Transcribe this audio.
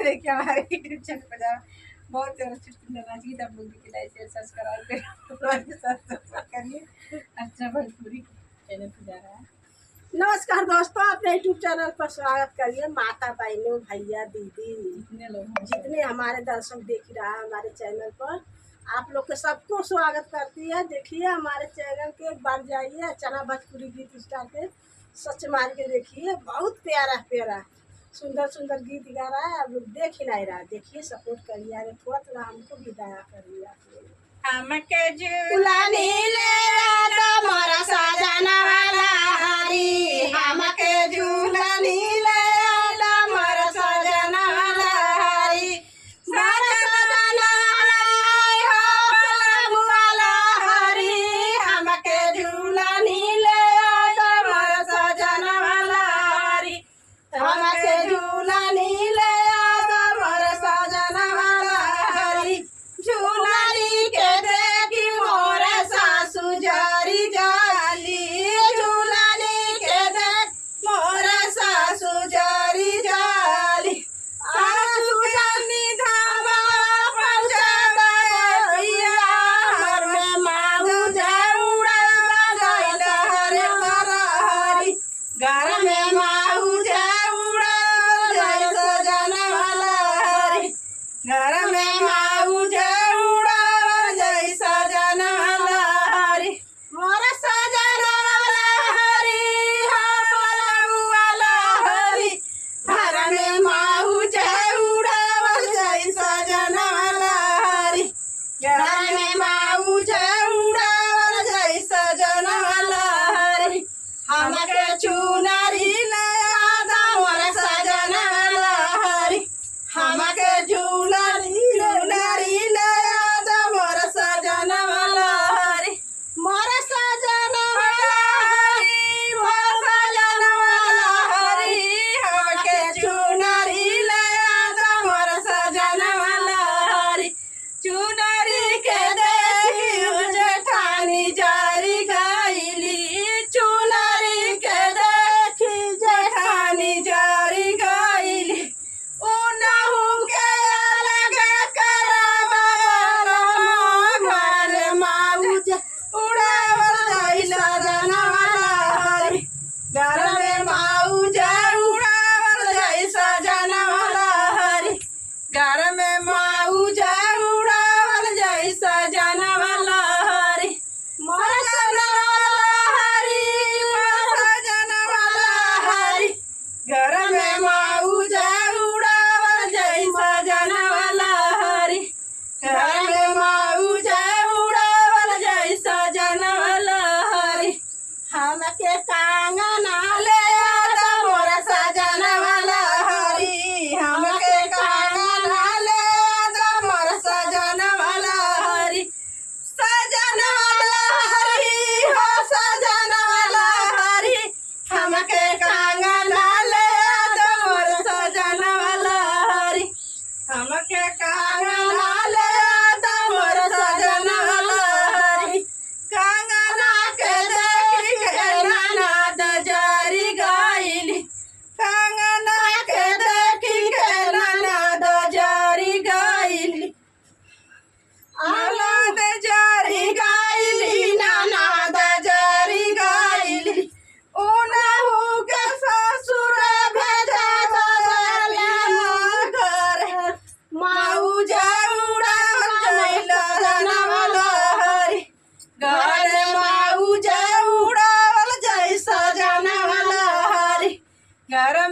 देखिए हमारे YouTube channel पर जाओ, बहुत ज़्यादा चुटकुले चाहिए, आप लोग भी लाइक शेयर सब्सक्राइब करिए। अच्छा भोजपुरी चैनल पर जा रहा है। नमस्कार दोस्तों, अपने यूट्यूब चैनल पर स्वागत करिए। माता बहनों भैया दीदी जितने लोग जितने हमारे दर्शक देख रहा है हमारे चैनल पर, आप लोग के सबको स्वागत करती है। देखिए हमारे चैनल के एक बार जाइए, चना भोजपुरी गीत स्टार के सच मार के देखिए, बहुत प्यारा प्यारा सुंदर सुंदर गीत गा रहा है। आप लोग देख ही नहीं रहा, देखिए सपोर्ट करिए। अरे थोड़ा थोड़ा हमको भी दया करिए आप लोग। हमके झूलानी ले आदा मोरा साजना वाला हरी, हमके झूलानी ले आदा मोरा साजना वाला हरी, मोरा साजना हरी हो पलम वाला हरी, हमके झूलानी ले आदा मोरा साजना वाला हरी, हमके झूलानी ले आदा मोरा साजना वाला हरी, झूलानी के देखी मोरे सासू जारी जाली, झूलानी के देख मोरे सासू जारी जाली, सासू जानी धामा पहुँचा भैया, हर में माऊ जौड़ा गइल हरे हरी, घर में माऊ जौड़ा गइल सजन वाला हरी, घर में माऊ चुनारी लादा मोरा सजना वाला हरी, हमके झूलानी लादा मोरा सजना वाला हरी, मोरा सजना वाला हरी, मोरा सजना वाला हरी, हमके चुनारी लादा मोरा सजना वाला हरी, चुनारी के देखी जेठानी जारी गइली, चुनारी के देखी जेठानी जारी गइली, उनहु के अलग करबा घर माऊज उड़ावल गइल सजना वाला हरी, घर में माऊज उड़ावल गइल सजना वाला हरी, घर में माऊज उड़ावल गइल सजना वाला हरी, मोरा सजना वाला हरी, मोरा सजना वाला हरी, घर में माऊज उड़ावल गइल सजना वाला हरी, घर में माऊज उड़ावल गइल सजना वाला हरी, हमके कांगना ले आदा मोरा सजना वाला हरी, हमके कांगना ले आदा मोरा सजना वाला हरी, सजना वाला हरी हो सजना वाला हरी, हमके कांगना ले आदा मोरा सजना वाला हरी, हमके कांगना ले आदा मोरा सजना वाला हरी, कांगना के देखी के ननद जारी गइली, कांगना के देखी के ननद जारी गइली, ननद जारी गइली, ननद जारी गइली, उनहु के ससुर भेजा दले घर, माऊ जौड़ा गइल सजना वाला हरी, घर माऊ जौड़ावल जाई सजना वाला हरी, घर